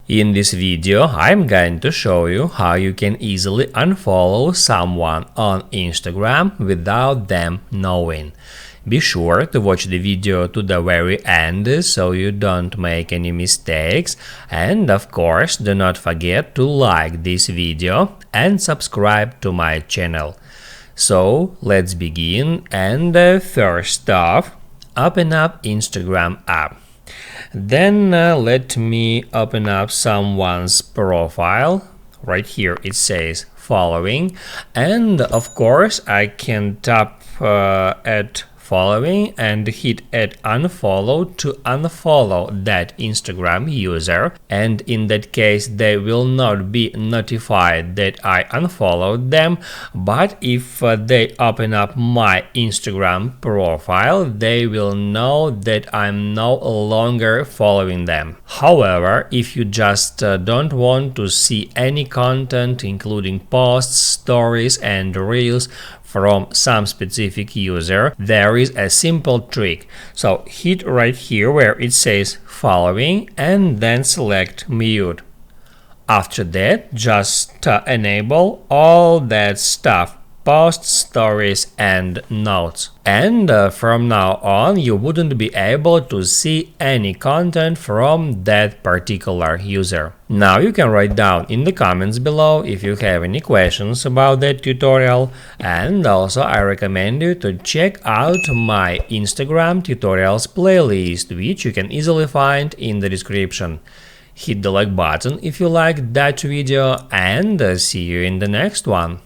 In this video, I'm going to show you how you can easily unfollow someone on Instagram without them knowing. Be sure to watch the video to the very end so you don't make any mistakes, and of course do not forget to like this video and subscribe to my channel. So let's begin, and first off, open up Instagram app. Then let me open up someone's profile. Right here it says following, and of course I can tap at following and hit at unfollow to unfollow that Instagram user, and in that case they will not be notified that I unfollowed them, but if they open up my Instagram profile they will know that I'm no longer following them. However, if you just don't want to see any content including posts, stories and reels from some specific user, there is a simple trick. So hit right here where it says following and then select mute. After that, just enable all that stuff, posts, stories and notes. And from now on you wouldn't be able to see any content from that particular user. Now you can write down in the comments below if you have any questions about that tutorial, and also I recommend you to check out my Instagram tutorials playlist, which you can easily find in the description. Hit the like button if you liked that video, and see you in the next one.